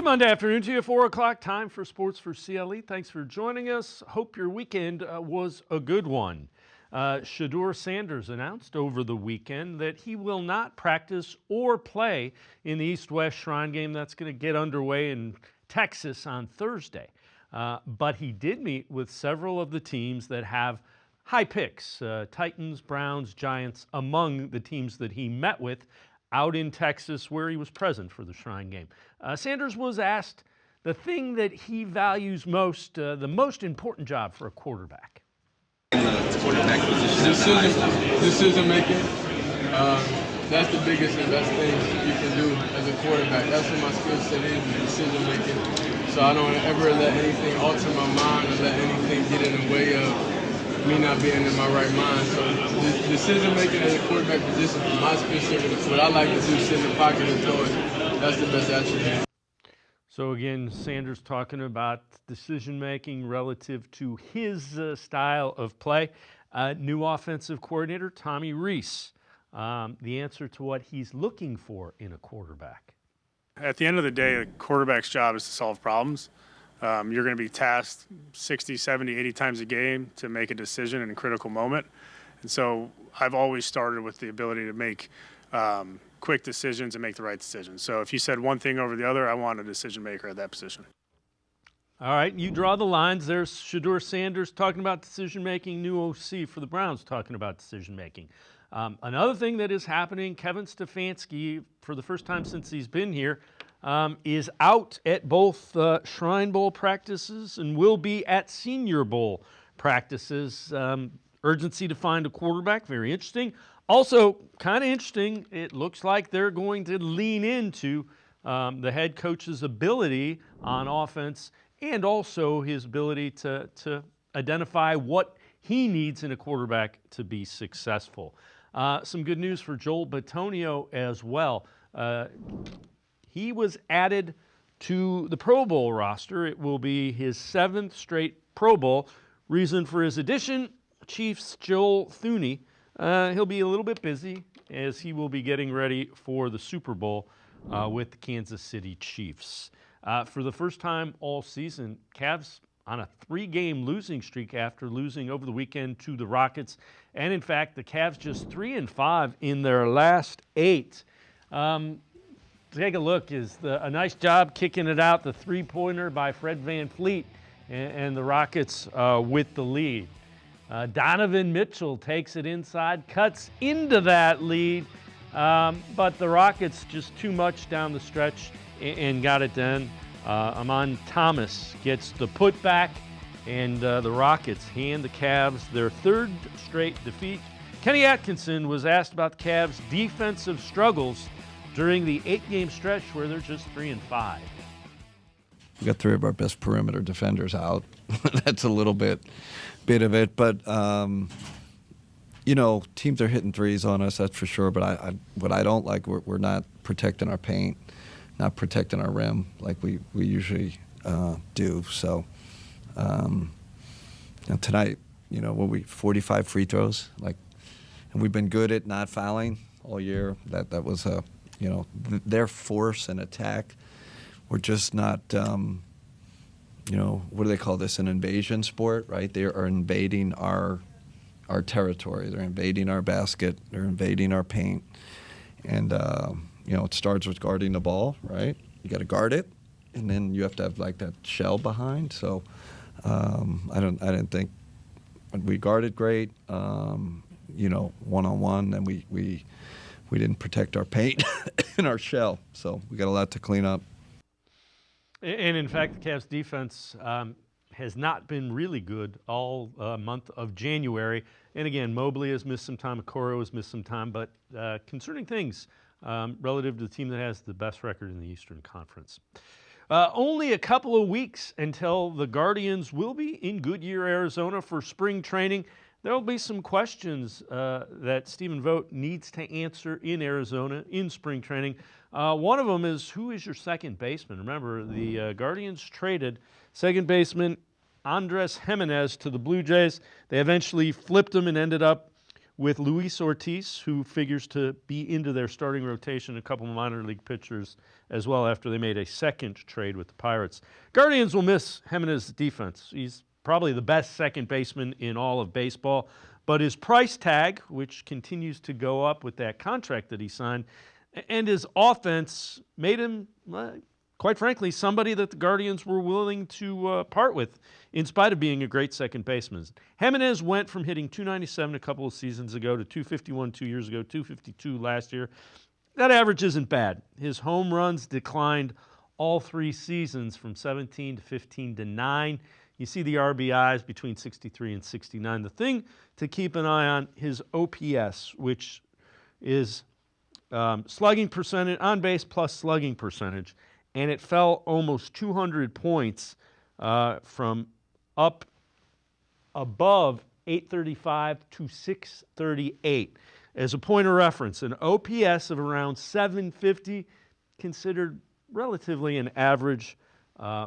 Good Monday afternoon to you, 4 o'clock, time for Sports4CLE. Thanks for joining us. Hope your weekend was a good one. Shedeur Sanders announced over the weekend that he will not practice or play in the East-West Shrine game that's going to get underway in Texas on Thursday. But he did meet with several of the teams that have high picks, Titans, Browns, Giants, among the teams that he met with out in Texas where he was present for the Shrine game. Sanders was asked the thing that he values most, the most important job for a quarterback. Quarterback position. Decision making. That's the biggest and best thing you can do as a quarterback. That's what my skill set is, decision making. So I don't ever let anything alter my mind or let anything get in the way of me not being in my right mind. So decision making as a quarterback position for my skill set, what I like to do, sit in the pocket and throw it. That's the best attribute. So again, Sanders talking about decision making relative to his style of play. New offensive coordinator Tommy Rees. The answer to what he's looking for in a quarterback. At the end of the day, a quarterback's job is to solve problems. You're going to be tasked 60, 70, 80 times a game to make a decision in a critical moment. And so I've always started with the ability to make quick decisions and make the right decisions. So if you said one thing over the other, I want a decision maker at that position. All right, you draw the lines. There's Shedeur Sanders talking about decision making, new OC for the Browns talking about decision making. Another thing that is happening, Kevin Stefanski, for the first time since he's been here, is out at both Shrine Bowl practices and will be at Senior Bowl practices. Urgency to find a quarterback, very interesting. Also, kind of interesting, it looks like they're going to lean into the head coach's ability on offense and also his ability to identify what he needs in a quarterback to be successful. Some good news for Joel Bitonio as well. He was added to the Pro Bowl roster. It will be his 7th straight Pro Bowl. Reason for his addition, Chiefs Joel Thuney. He'll be a little bit busy as he will be getting ready for the Super Bowl with the Kansas City Chiefs. For the first time all season, Cavs on a 3-game losing streak after losing over the weekend to the Rockets. And in fact, the Cavs just 3-5 in their last 8. Take a look. Is a nice job kicking it out, the three-pointer by Fred VanVleet, and the Rockets with the lead. Donovan Mitchell takes it inside, cuts into that lead, but the Rockets just too much down the stretch and got it done. Amon Thomas gets the putback, and the Rockets hand the Cavs their 3rd straight defeat. Kenny Atkinson was asked about the Cavs' defensive struggles during the 8-game stretch where they're just 3-5. We got 3 of our best perimeter defenders out. That's a little bit of it, but teams are hitting threes on us, that's for sure. But what I don't like, we're not protecting our paint, not protecting our rim like we usually do. So tonight, 45 free throws, and we've been good at not fouling all year. That was their force and attack. We're just not, what do they call this? An invasion sport, right? They are invading our territory. They're invading our basket. They're invading our paint. And, it starts with guarding the ball, right? You got to guard it, and then you have to have that shell behind. So I didn't think we guarded great, one-on-one, and we didn't protect our paint and our shell. So we got a lot to clean up. And in fact, the Cavs defense has not been really good all month of January. And again, Mobley has missed some time, Okoro has missed some time, but concerning things relative to the team that has the best record in the Eastern Conference. Only a couple of weeks until the Guardians will be in Goodyear, Arizona for spring training. There will be some questions that Stephen Vogt needs to answer in Arizona in spring training. One of them is, who is your second baseman? Remember, the Guardians traded second baseman Andres Jimenez to the Blue Jays. They eventually flipped him and ended up with Luis Ortiz, who figures to be into their starting rotation, a couple of minor league pitchers as well after they made a second trade with the Pirates. Guardians will miss Jimenez's defense. He's probably the best second baseman in all of baseball, but his price tag, which continues to go up with that contract that he signed, and his offense made him, quite frankly, somebody that the Guardians were willing to part with in spite of being a great second baseman. Jimenez went from hitting .297 a couple of seasons ago to .251 2 years ago, .252 last year. That average isn't bad. His home runs declined all 3 seasons from 17 to 15 to 9. You see the RBIs between 63 and 69. The thing to keep an eye on, his OPS, which is slugging percentage, on base plus slugging percentage, and it fell almost 200 points from up above 835 to 638. As a point of reference, an OPS of around 750, considered relatively an average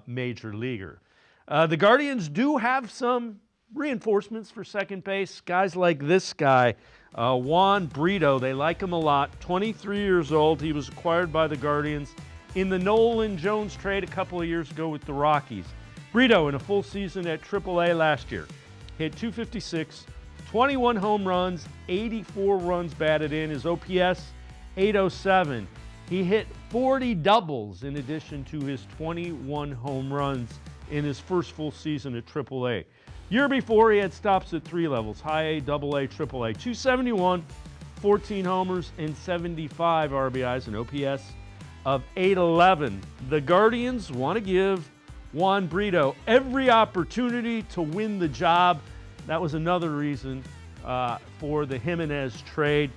major leaguer. The Guardians do have some reinforcements for second base. Guys like this guy, Juan Brito, they like him a lot. 23 years old. He was acquired by the Guardians in the Nolan Jones trade a couple of years ago with the Rockies. Brito, in a full season at AAA last year, hit .256, 21 home runs, 84 runs batted in. His OPS, .807. He hit 40 doubles in addition to his 21 home runs in his first full season at AAA. Year before, he had stops at 3 levels, high A, double A, triple A. 271, 14 homers, and 75 RBIs, and OPS of .811. The Guardians want to give Juan Brito every opportunity to win the job. That was another reason for the Jimenez trade.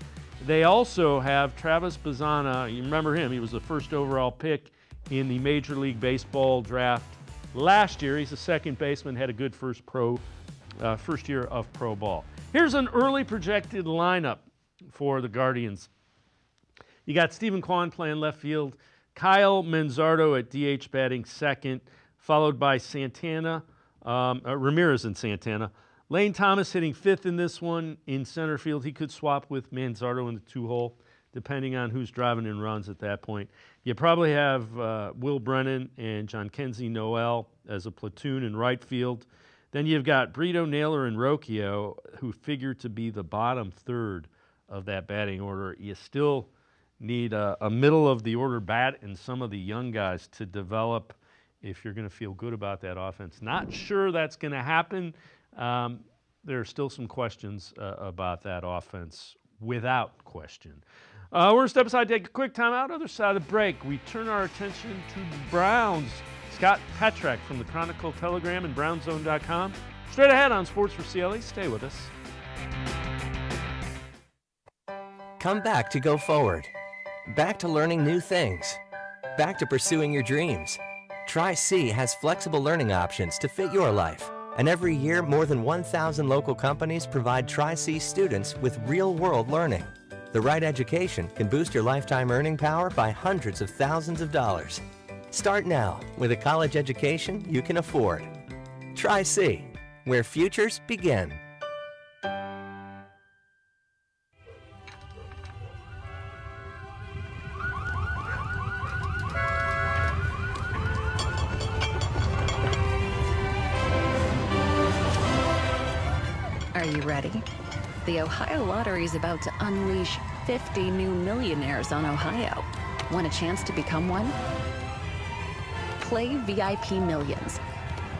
They also have Travis Bazzana. You remember him. He was the first overall pick in the Major League Baseball draft last year. He's a second baseman, had a good first year of pro ball. Here's an early projected lineup for the Guardians. You got Stephen Kwan playing left field, Kyle Manzardo at DH batting second, followed by Ramirez and Santana. Lane Thomas hitting fifth in this one in center field. He could swap with Manzardo in the 2-hole, depending on who's driving in runs at that point. You probably have Will Brennan and Jhonkensy Noel as a platoon in right field. Then you've got Brito, Naylor, and Rocchio, who figure to be the bottom third of that batting order. You still need a middle-of-the-order bat and some of the young guys to develop if you're going to feel good about that offense. Not sure that's going to happen. There are still some questions about that offense, without question. We're going to step aside, take a quick timeout. Other side of the break, we turn our attention to the Browns. Scott Petrak from the Chronicle Telegram and BrownZone.com. Straight ahead on Sports4CLE. Stay with us. Come back to go forward. Back to learning new things. Back to pursuing your dreams. Tri-C has flexible learning options to fit your life. And every year, more than 1,000 local companies provide Tri-C students with real-world learning. The right education can boost your lifetime earning power by hundreds of thousands of dollars. Start now with a college education you can afford. Tri-C, where futures begin. Are you ready? The Ohio Lottery is about to unleash 50 new millionaires on Ohio. Want a chance to become one? Play VIP Millions.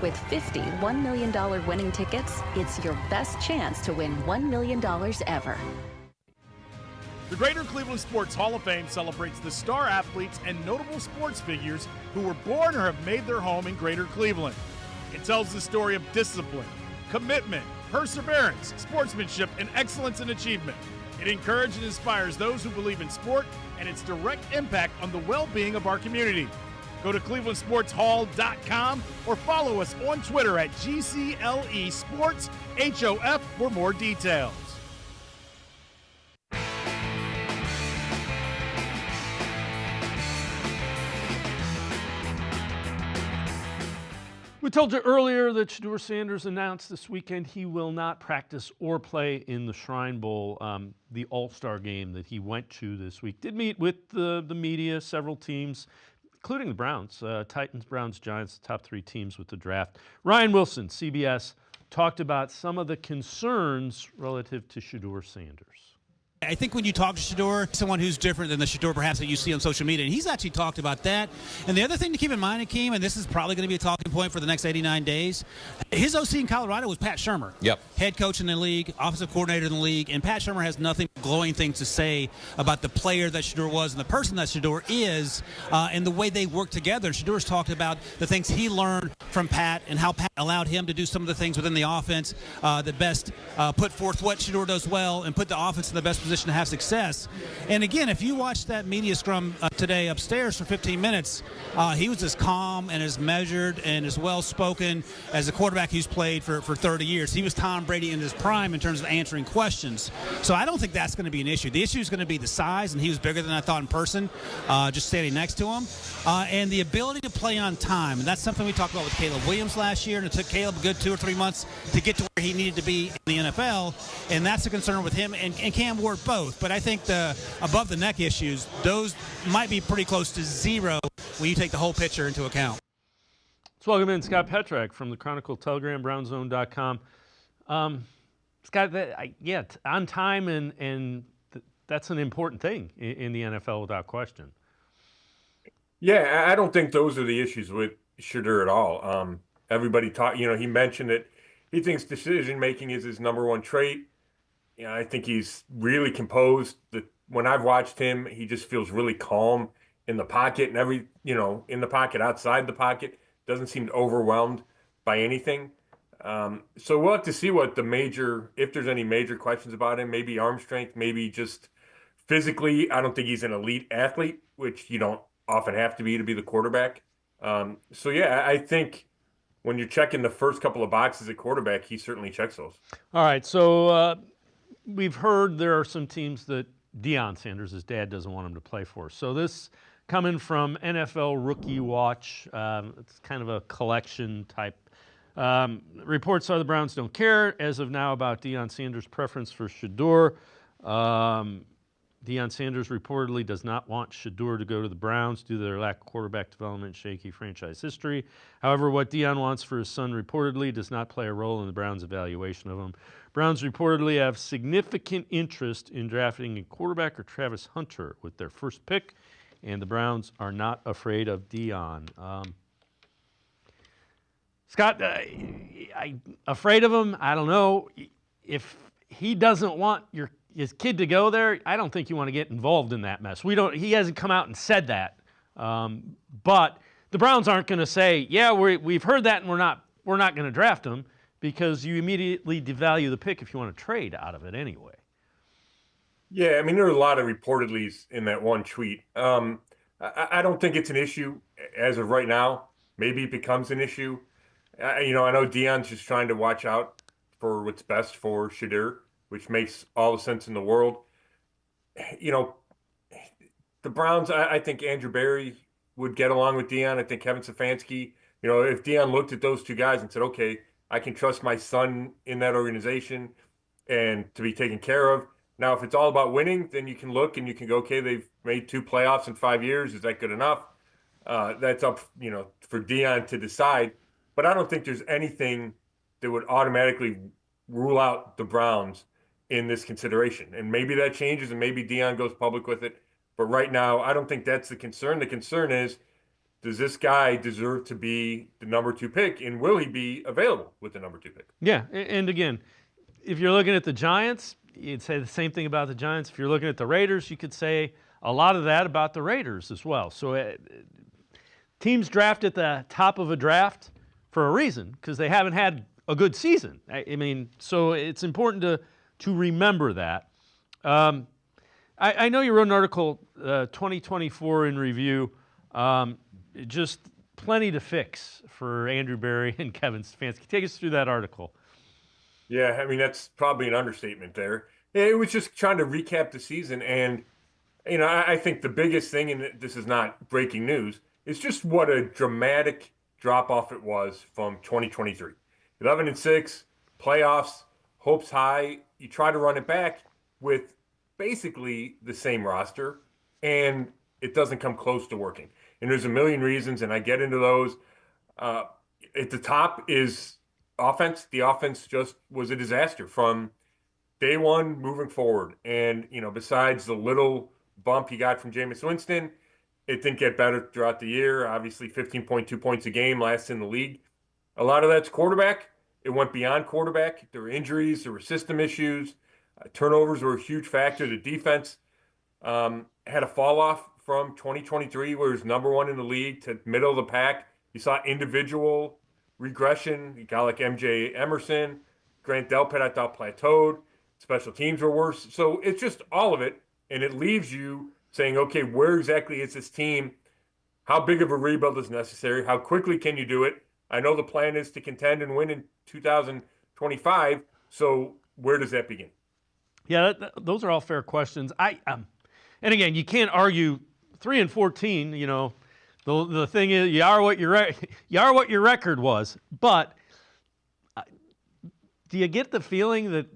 With 50 $1 million winning tickets, it's your best chance to win $1 million ever. The Greater Cleveland Sports Hall of Fame celebrates the star athletes and notable sports figures who were born or have made their home in Greater Cleveland. It tells the story of discipline, commitment, perseverance, sportsmanship, and excellence in achievement. It encourages and inspires those who believe in sport and its direct impact on the well-being of our community. Go to clevelandsportshall.com or follow us on Twitter at GCLE Sports HOF for more details. We told you earlier that Shedeur Sanders announced this weekend he will not practice or play in the Shrine Bowl, the All-Star game that he went to this week. Did meet with the media, several teams, including the Browns, Titans, Browns, Giants, top 3 teams with the draft. Ryan Wilson, CBS, talked about some of the concerns relative to Shedeur Sanders. I think when you talk to Shedeur, someone who's different than the Shedeur perhaps that you see on social media, and he's actually talked about that. And the other thing to keep in mind, Akeem, and this is probably going to be a talking point for the next 89 days, his OC in Colorado was Pat Shurmur. Yep. Head coach in the league, offensive coordinator in the league, and Pat Shurmur has nothing but glowing things to say about the player that Shedeur was and the person that Shedeur is, and the way they work together. Shedeur's talked about the things he learned from Pat and how Pat allowed him to do some of the things within the offense that best put forth what Shedeur does well and put the offense in the best position to have success. And again, if you watch that media scrum today upstairs for 15 minutes, he was as calm and as measured and as well-spoken as a quarterback who's played for 30 years. He was Tom Brady in his prime in terms of answering questions. So I don't think that's going to be an issue. The issue is going to be the size, and he was bigger than I thought in person, just standing next to him, and the ability to play on time. And that's something we talked about with Caleb Williams last year, and it took Caleb a good 2 or 3 months to get to where he needed to be in the NFL, and that's a concern with him and Cam Ward both. But I think the above-the-neck issues, those might be pretty close to zero when you take the whole picture into account. Let's welcome in Scott Petrak from the Chronicle Telegram, brownzone.com. Scott, on time, and that's an important thing in the NFL without question. Yeah, I don't think those are the issues with Shedeur at all. Everybody he mentioned it. He thinks decision-making is his number one trait. I think he's really composed. When I've watched him, he just feels really calm in the pocket and in the pocket, outside the pocket. Doesn't seem overwhelmed by anything. So we'll have to see if there's any major questions about him, maybe arm strength, maybe just physically. I don't think he's an elite athlete, which you don't often have to be the quarterback. I think when you're checking the first couple of boxes at quarterback, he certainly checks those. All right, so we've heard there are some teams that Deion Sanders, his dad, doesn't want him to play for. So this coming from NFL Rookie Watch, it's kind of a collection type. Reports are the Browns don't care as of now about Deion Sanders' preference for Shedeur. Deion Sanders reportedly does not want Shedeur to go to the Browns due to their lack of quarterback development, shaky franchise history. However, what Deion wants for his son reportedly does not play a role in the Browns' evaluation of him. Browns reportedly have significant interest in drafting a quarterback or Travis Hunter with their first pick, and the Browns are not afraid of Deion. Scott, afraid of him? I don't know. If he doesn't want his kid to go there, I don't think you want to get involved in that mess. He hasn't come out and said that, but the Browns aren't going to say, "Yeah, we've heard that, and we're not going to draft him," because you immediately devalue the pick if you want to trade out of it anyway. Yeah, I mean, there are a lot of reportedlys in that one tweet. I don't think it's an issue as of right now. Maybe it becomes an issue. I know Deion's just trying to watch out for what's best for Shedeur, which makes all the sense in the world. The Browns, I think Andrew Berry would get along with Deion. I think Kevin Stefanski, if Deion looked at those two guys and said, okay, I can trust my son in that organization and to be taken care of. Now, if it's all about winning, then you can look and you can go, okay, they've made 2 playoffs in 5 years. Is that good enough? That's up, for Deion to decide. But I don't think there's anything that would automatically rule out the Browns in this consideration. And maybe that changes and maybe Deion goes public with it. But right now, I don't think that's the concern. The concern is, does this guy deserve to be the number 2 pick, and will he be available with the number 2 pick? Yeah, and again, if you're looking at the Giants, you'd say the same thing about the Giants. If you're looking at the Raiders, you could say a lot of that about the Raiders as well. So teams draft at the top of a draft for a reason, because they haven't had a good season. I mean, so it's important to remember that. I know you wrote an article, 2024 in review, just plenty to fix for Andrew Berry and Kevin Stefanski. Take us through that article. Yeah, I mean, that's probably an understatement there. It was just trying to recap the season. And, I think the biggest thing, and this is not breaking news, is just what a dramatic drop-off it was from 2023. 11-6, playoffs, hopes high. You try to run it back with basically the same roster, and it doesn't come close to working. And there's a million reasons, and I get into those. At the top is offense. The offense just was a disaster from day one moving forward. And, besides the little bump he got from Jameis Winston, it didn't get better throughout the year. Obviously, 15.2 points a game, last in the league. A lot of that's quarterback. It went beyond quarterback. There were injuries. There were system issues. Turnovers were a huge factor. The defense had a fall off from 2023, where it was number one in the league, to middle of the pack. You saw individual regression. You got like MJ Emerson. Grant Delpit, I thought, plateaued. Special teams were worse. So it's just all of it. And it leaves you saying, okay, where exactly is this team? How big of a rebuild is necessary? How quickly can you do it? I know the plan is to contend and win in 2025. So where does that begin? Yeah, those are all fair questions. And again, you can't argue 3-14. The thing is, you are what your record was. But do you get the feeling that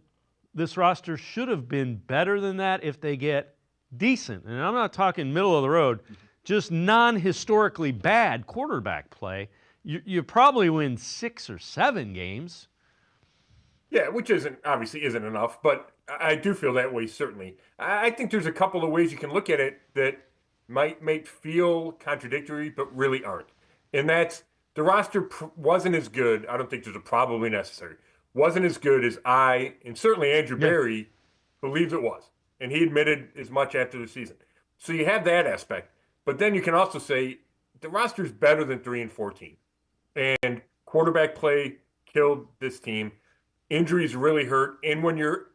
this roster should have been better than that if they get decent? And I'm not talking middle of the road, just non-historically bad quarterback play. You probably win 6 or 7 games. Yeah, which obviously isn't enough, but I do feel that way, certainly. I think there's a couple of ways you can look at it that might feel contradictory, but really aren't. And that's the roster wasn't as good. I don't think there's a probably necessary. Wasn't as good as I, and certainly Andrew Berry, believed it was. And he admitted as much after the season. So you have that aspect. But then you can also say the roster is better than 3-14. And quarterback play killed this team. Injuries really hurt. And when you're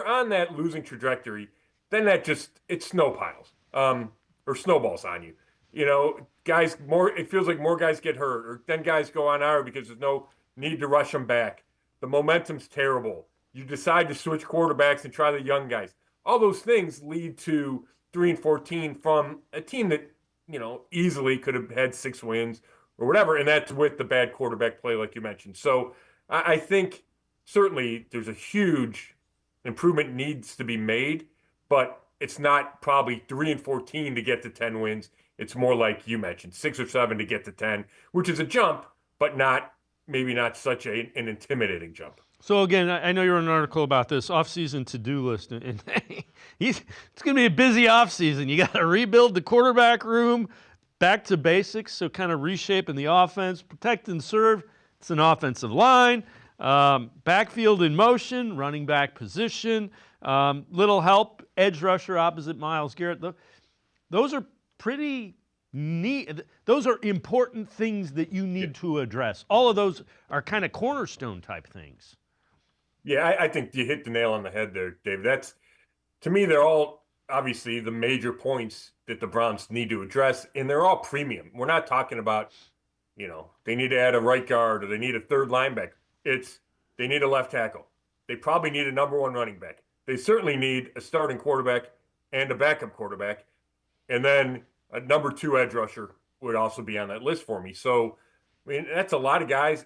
on that losing trajectory, then it snow piles or snowballs on you. It feels like more guys get hurt, or then guys go on IR because there's no need to rush them back. The momentum's terrible. You decide to switch quarterbacks and try the young guys. All those things lead to 3-14 from a team that, easily could have had 6 wins or whatever. And that's with the bad quarterback play, like you mentioned. So I think certainly there's a huge improvement needs to be made, but it's not probably 3-14 to get to 10 wins. It's more like you mentioned, 6 or 7 to get to 10, which is a jump, but maybe not such an intimidating jump. So again, I know you wrote an article about this offseason to-do list, and it's going to be a busy offseason. You got to rebuild the quarterback room, back to basics, so kind of reshaping the offense, protect and serve. It's an offensive line, backfield in motion, running back position, little help, edge rusher opposite Myles Garrett. Those are pretty neat. Those are important things that you need to address. All of those are kind of cornerstone type things. Yeah, I think you hit the nail on the head there, Dave. To me, they're all obviously the major points that the Browns need to address, and they're all premium. We're not talking about, they need to add a right guard or they need a third linebacker. They need a left tackle. They probably need a number 1 running back. They certainly need a starting quarterback and a backup quarterback. And then a number 2 edge rusher would also be on that list for me. So, that's a lot of guys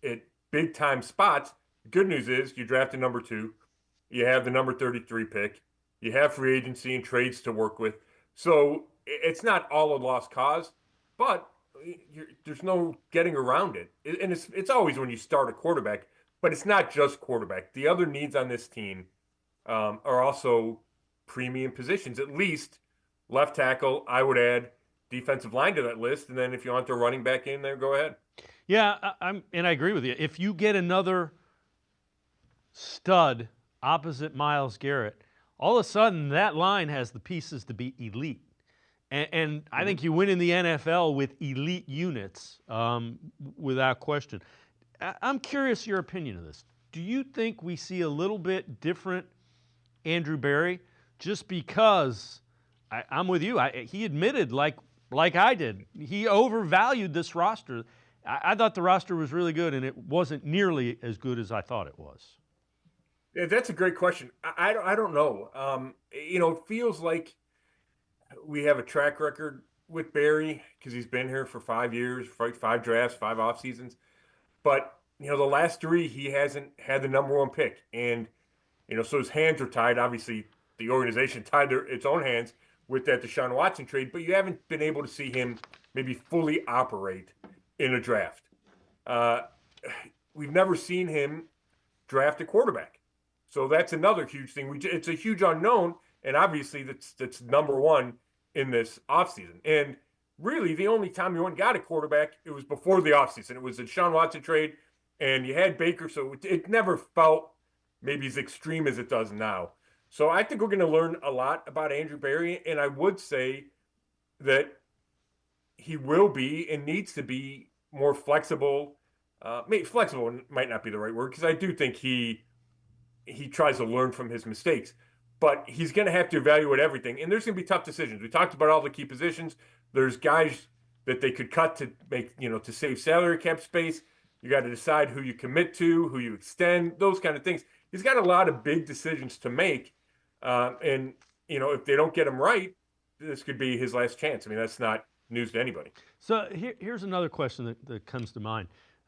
at big-time spots. The good news is you draft a number 2. You have the number 33 pick. You have free agency and trades to work with. So it's not all a lost cause, but there's no getting around it. And it's always when you start a quarterback, but it's not just quarterback. The other needs on this team are also premium positions, at least left tackle. I would add defensive line to that list. And then if you want the running back in there, go ahead. Yeah, and I agree with you. If you get another stud opposite Myles Garrett, all of a sudden that line has the pieces to be elite. And I think you win in the NFL with elite units, without question. I'm curious your opinion of this. Do you think we see a little bit different Andrew Berry just because I'm with you? He admitted, like I did, he overvalued this roster. I thought the roster was really good, and it wasn't nearly as good as I thought it was. Yeah, that's a great question. I don't know. It feels like we have a track record with Barry because he's been here for 5 years, 5 drafts, 5 off seasons. But, the last 3, he hasn't had the number 1 pick. And, so his hands are tied. Obviously, the organization tied its own hands with that Deshaun Watson trade, but you haven't been able to see him maybe fully operate in a draft. We've never seen him draft a quarterback. So that's another huge thing. It's a huge unknown, and obviously that's number 1 in this offseason. And really, the only time you went and got a quarterback, it was before the offseason. It was the Deshaun Watson trade, and you had Baker, so it never felt maybe as extreme as it does now. So I think we're going to learn a lot about Andrew Berry, and I would say that he will be and needs to be more flexible. Flexible might not be the right word, because I do think he tries to learn from his mistakes. But he's going to have to evaluate everything, and there's going to be tough decisions. We talked about all the key positions. There's guys that they could cut to make, to save salary cap space. You got to decide who you commit to, who you extend, those kind of things. He's got a lot of big decisions to make, and if they don't get him right, this could be his last chance. I mean, that's not news to anybody. So here's another question that comes to mind,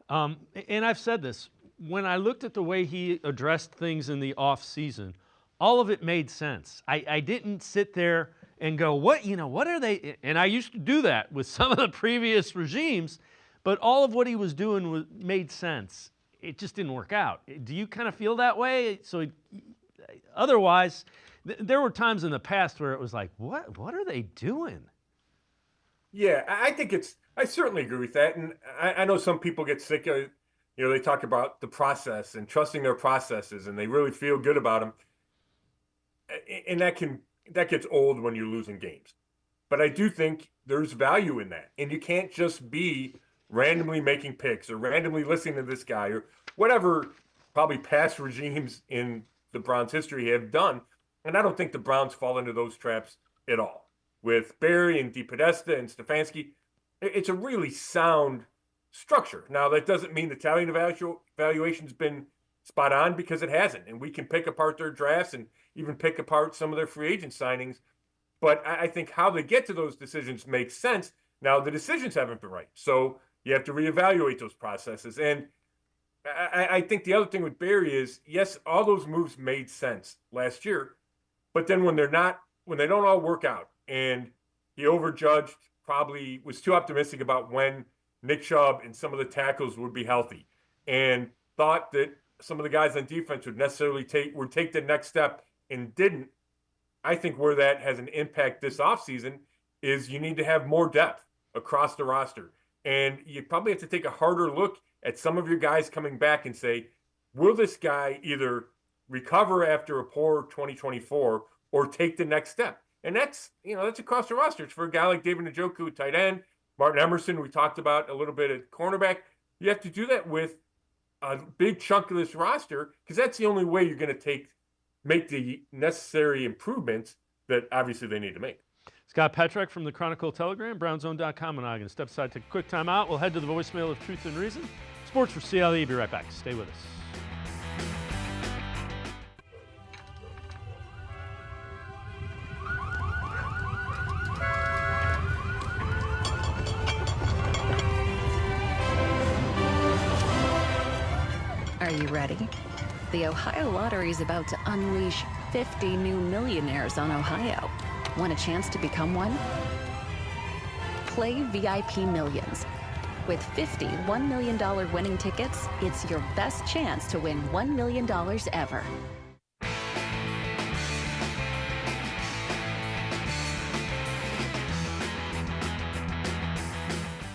and I've said this. When I looked at the way he addressed things in the off season, all of it made sense. I didn't sit there and go, what are they? And I used to do that with some of the previous regimes, but all of what he was doing made sense. It just didn't work out. Do you kind of feel that way? So otherwise, there were times in the past where it was like, what are they doing? Yeah, I certainly agree with that. And I know some people get sick of, they talk about the process and trusting their processes, and they really feel good about them. And that gets old when you're losing games. But I do think there's value in that. And you can't just be randomly making picks or randomly listening to this guy or whatever probably past regimes in the Browns' history have done. And I don't think the Browns fall into those traps at all. With Barry and DePodesta and Stefanski, it's a really sound structure. Now, that doesn't mean the talent evaluation's been spot on, because it hasn't. And we can pick apart their drafts and even pick apart some of their free agent signings. But I think how they get to those decisions makes sense. Now, the decisions haven't been right. So you have to reevaluate those processes. And I think the other thing with Barry is, yes, all those moves made sense last year. But then when they don't all work out, and he overjudged, probably was too optimistic about when Nick Chubb and some of the tackles would be healthy, and thought that some of the guys on defense would necessarily take the next step and didn't. I think where that has an impact this offseason is you need to have more depth across the roster. And you probably have to take a harder look at some of your guys coming back and say, will this guy either recover after a poor 2024 or take the next step? And that's across the roster. It's for a guy like David Njoku, tight end, Martin Emerson, we talked about a little bit at cornerback. You have to do that with a big chunk of this roster, because that's the only way you're going to make the necessary improvements that obviously they need to make. Scott Petrek from the Chronicle Telegram, BrownsZone.com, and I'm going to step aside, take a quick time out. We'll head to the voicemail of Truth and Reason. Sports4CLE, be right back. Stay with us. Are you ready? The Ohio Lottery is about to unleash 50 new millionaires on Ohio. Want a chance to become one? Play VIP Millions. With 50 $1 million winning tickets, it's your best chance to win $1 million ever.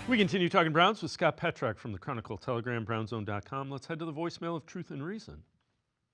We continue talking Browns with Scott Petrek from the Chronicle Telegram, BrownsZone.com. Let's head to the voicemail of Truth and Reason.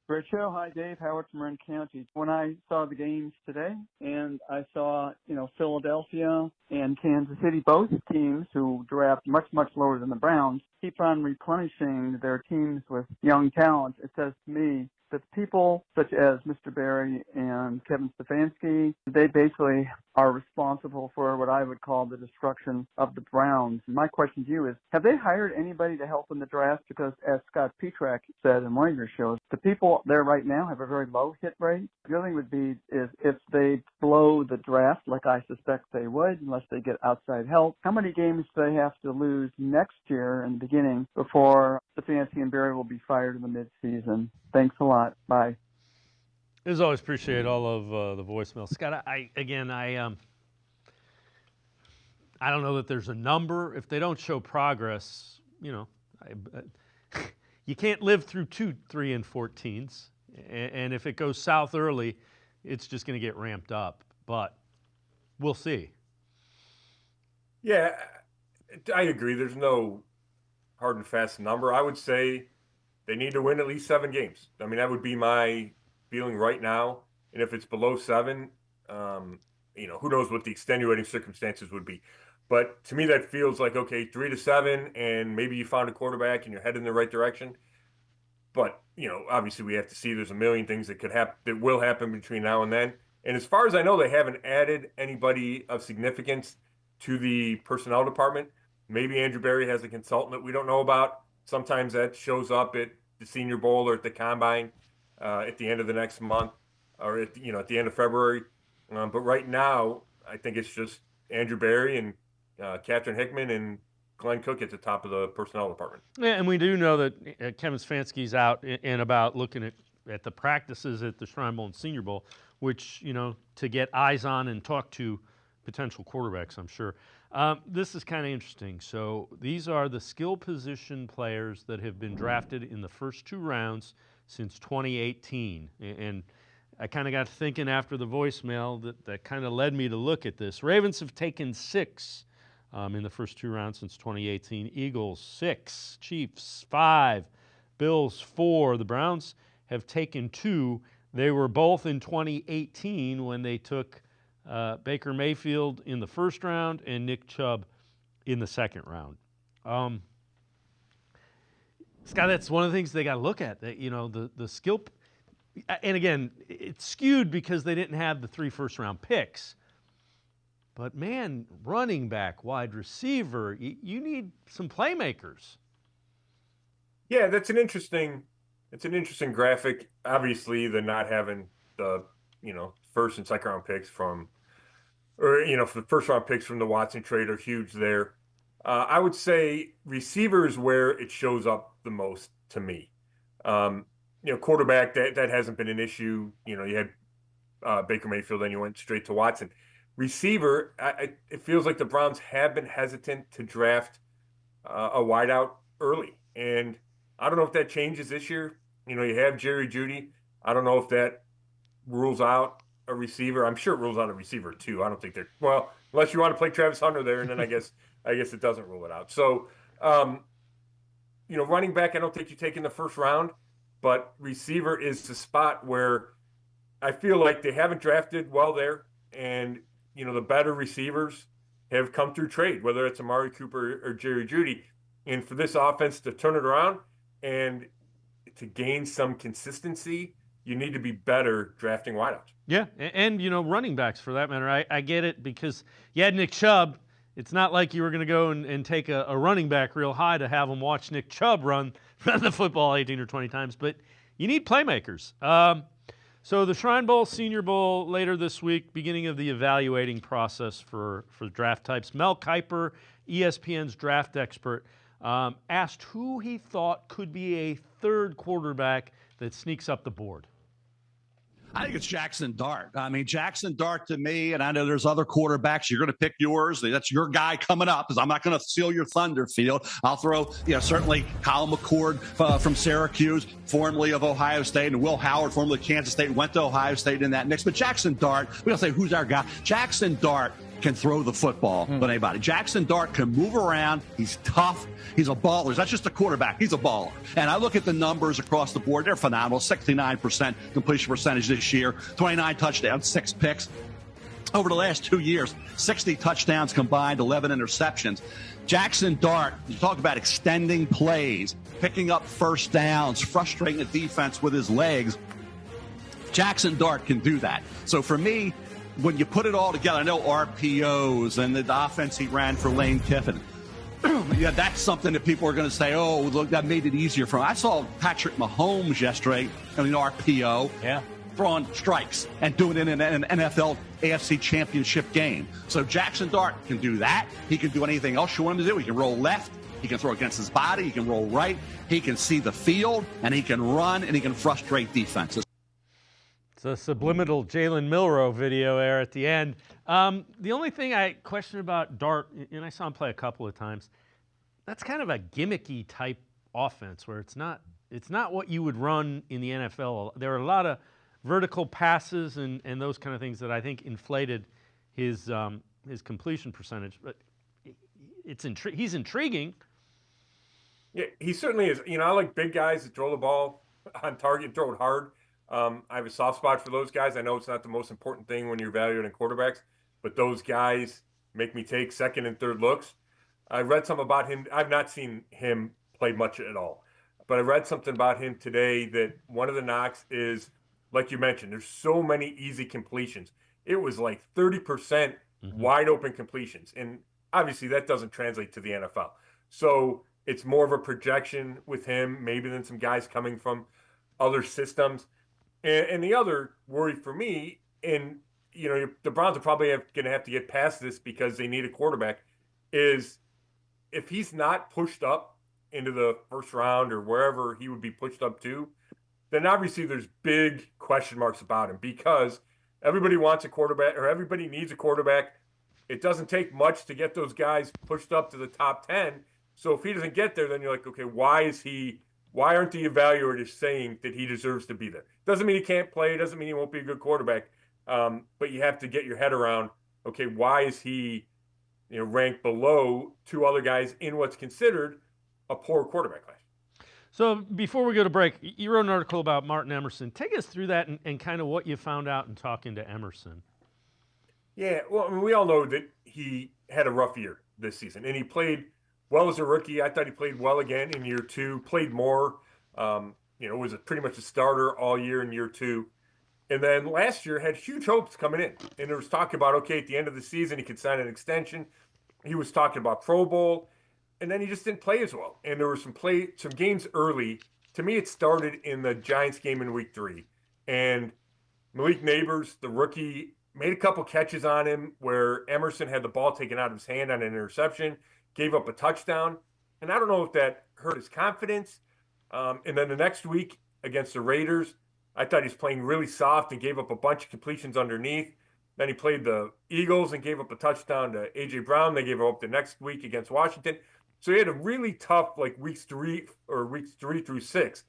Great show. Hi, Dave. Howard from Marin County. When I saw the games today, and I saw, Philadelphia and Kansas City, both teams who draft much, much lower than the Browns, keep on replenishing their teams with young talent. It says to me that people such as Mr. Berry and Kevin Stefanski, they basically are responsible for what I would call the destruction of the Browns. My question to you is, have they hired anybody to help in the draft? Because as Scott Petrak said in one of your shows, the people there right now have a very low hit rate. The other thing would be is if they blow the draft, like I suspect they would, unless they get outside help, how many games do they have to lose next year in the beginning before Stefanski and Berry will be fired in the midseason? Thanks a lot. Bye. As always, appreciate all of the voicemail. Scott, I don't know that there's a number. If they don't show progress, you can't live through 2, 3, and 14s. And if it goes south early, it's just going to get ramped up. But we'll see. Yeah, I agree. There's no hard and fast number. I would say they need to win at least 7 games. I mean, that would be my feeling right now. And if it's below 7, who knows what the extenuating circumstances would be. But to me, that feels like, okay, 3 to 7, and maybe you found a quarterback and you're headed in the right direction. But, obviously we have to see. There's a million things that could happen, that will happen between now and then. And as far as I know, they haven't added anybody of significance to the personnel department. Maybe Andrew Berry has a consultant that we don't know about. Sometimes that shows up at the Senior Bowl or at the Combine at the end of the next month, or at the end of February. But right now, I think it's just Andrew Berry and Catherine Hickman and Glenn Cook at the top of the personnel department. Yeah, and we do know that Kevin Stefanski's out and about looking at the practices at the Shrine Bowl and Senior Bowl, which, to get eyes on and talk to potential quarterbacks, I'm sure. This is kind of interesting. So these are the skill position players that have been drafted in the first 2 rounds since 2018. And I kind of got thinking after the voicemail that kind of led me to look at this. Ravens have taken 6 in the first 2 rounds since 2018. Eagles 6, Chiefs 5, Bills 4. The Browns have taken 2. They were both in 2018 when they took Baker Mayfield in the first round and Nick Chubb in the second round. Scott, that's one of the things they got to look at. The skill, and again, it's skewed because they didn't have the 3 first-round picks. But man, running back, wide receiver, you need some playmakers. Yeah, that's an interesting graphic. Obviously, they're not having the first and second round picks for the first round picks from the Watson trade are huge there. I would say receiver is where it shows up the most to me. Quarterback, that hasn't been an issue. You had Baker Mayfield, then you went straight to Watson. Receiver, it feels like the Browns have been hesitant to draft a wideout early. And I don't know if that changes this year. You have Jerry Jeudy. I don't know if that rules out a receiver. I'm sure it rules out a receiver too. I don't think unless you want to play Travis Hunter there, and then I guess it doesn't rule it out. So, running back, I don't think you take in the first round, but receiver is the spot where I feel like they haven't drafted well there, and the better receivers have come through trade, whether it's Amari Cooper or Jerry Jeudy, and for this offense to turn it around and to gain some consistency, you need to be better drafting wideouts. Yeah, and running backs for that matter. I get it because you had Nick Chubb. It's not like you were going to go and take a running back real high to have him watch Nick Chubb run the football 18 or 20 times, but you need playmakers. So the Shrine Bowl, Senior Bowl later this week, beginning of the evaluating process for draft types. Mel Kiper, ESPN's draft expert, asked who he thought could be a third quarterback that sneaks up the board. I think it's Jackson Dart. I mean, Jackson Dart to me, and I know there's other quarterbacks. You're going to pick yours. That's your guy coming up because I'm not going to steal your thunder, Field. I'll throw, certainly Kyle McCord from Syracuse, formerly of Ohio State, and Will Howard, formerly of Kansas State, went to Ohio State in that mix. But Jackson Dart, we don't say who's our guy. Jackson Dart can throw the football than anybody. Jackson Dart can move around. He's tough. He's a baller. He's not just a quarterback. He's a baller. And I look at the numbers across the board. They're phenomenal. 69% completion percentage this year. 29 touchdowns, 6 picks. over the last 2 years, 60 touchdowns combined, 11 interceptions. Jackson Dart, you talk about extending plays, picking up first downs, frustrating the defense with his legs. Jackson Dart can do that. So for me, when you put it all together, I know RPOs and the offense he ran for Lane Kiffin. Yeah, that's something that people are going to say, oh, look, that made it easier for him. I saw Patrick Mahomes yesterday in an RPO. Yeah. Throwing strikes and doing it in an NFL AFC championship game. So Jackson Dart can do that. He can do anything else you want him to do. He can roll left. He can throw against his body. He can roll right. He can see the field, and he can run, and he can frustrate defenses. It's a subliminal Jalen Milroe video there at the end. The only thing I question about Dart, and I saw him play a couple of times, that's kind of a gimmicky type offense where it's not what you would run in the NFL. There are a lot of vertical passes and those kind of things that I think inflated his completion percentage. But he's intriguing. Yeah, he certainly is. I like big guys that throw the ball on target and throw it hard. I have a soft spot for those guys. I know it's not the most important thing when you're evaluating quarterbacks, but those guys make me take second and third looks. I read something about him. I've not seen him play much at all, but I read something about him today that one of the knocks is, like you mentioned, there's so many easy completions. It was like 30% wide open completions. And obviously that doesn't translate to the NFL. So it's more of a projection with him, maybe than some guys coming from other systems. And the other worry for me, and the Browns are probably going to have to get past this because they need a quarterback, is if he's not pushed up into the first round or wherever he would be pushed up to, then obviously there's big question marks about him because everybody wants a quarterback or everybody needs a quarterback. It doesn't take much to get those guys pushed up to the top 10. So if he doesn't get there, then you're like, okay, why aren't the evaluators saying that he deserves to be there? Doesn't mean he can't play. Doesn't mean he won't be a good quarterback. But you have to get your head around, okay, why is he ranked below two other guys in what's considered a poor quarterback class? So before we go to break, you wrote an article about Martin Emerson. Take us through that and kind of what you found out in talking to Emerson. Yeah, well, we all know that he had a rough year this season, and he played well as a rookie. I thought he played well again in year two, played more, was pretty much a starter all year in year two. And then last year had huge hopes coming in. And there was talk about, okay, at the end of the season, he could sign an extension. He was talking about Pro Bowl. And then he just didn't play as well. And there were some games early. To me, it started in the Giants game in week 3. And Malik Neighbors, the rookie, made a couple catches on him where Emerson had the ball taken out of his hand on an interception, gave up a touchdown. And I don't know if that hurt his confidence. And then the next week against the Raiders, I thought he was playing really soft and gave up a bunch of completions underneath. Then he played the Eagles and gave up a touchdown to A.J. Brown. They gave up the next week against Washington. So he had a really tough weeks 3 through 6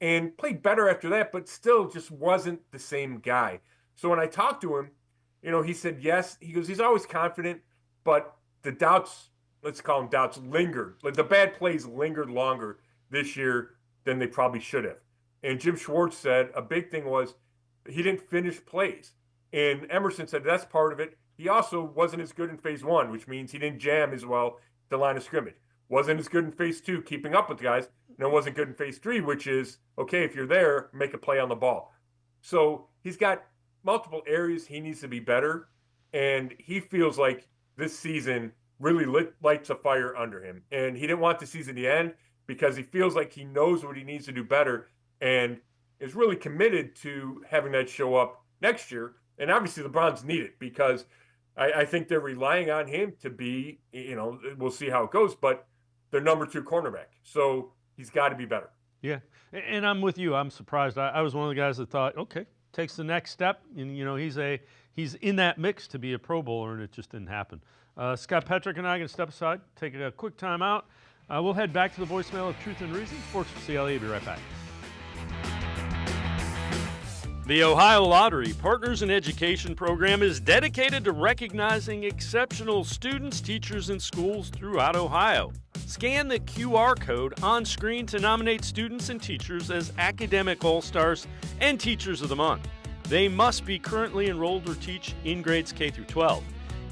and played better after that, but still just wasn't the same guy. So when I talked to him, he said, yes, he goes, he's always confident, but the doubts, let's call them doubts, lingered. Like the bad plays lingered longer this year than they probably should have. And Jim Schwartz said a big thing was he didn't finish plays. And Emerson said that's part of it. He also wasn't as good in phase 1, which means he didn't jam as well the line of scrimmage. Wasn't as good in phase 2, keeping up with guys. And wasn't good in phase 3, which is, okay, if you're there, make a play on the ball. So he's got multiple areas he needs to be better. And he feels like this season really lights a fire under him. And he didn't want the season to end because he feels like he knows what he needs to do better and is really committed to having that show up next year. And obviously the Browns need it because I think they're relying on him to be, we'll see how it goes, but their number 2 cornerback. So he's got to be better. Yeah, and I'm with you. I'm surprised. I was one of the guys that thought, okay, takes the next step, and he's in that mix to be a Pro Bowler, and it just didn't happen. Scott Petrick and I are going to step aside, take a quick time out. We'll head back to the voicemail of Truth and Reason. Sports4CLE, be right back. The Ohio Lottery Partners in Education program is dedicated to recognizing exceptional students, teachers, and schools throughout Ohio. Scan the QR code on screen to nominate students and teachers as Academic All-Stars and Teachers of the Month. They must be currently enrolled or teach in grades K through 12.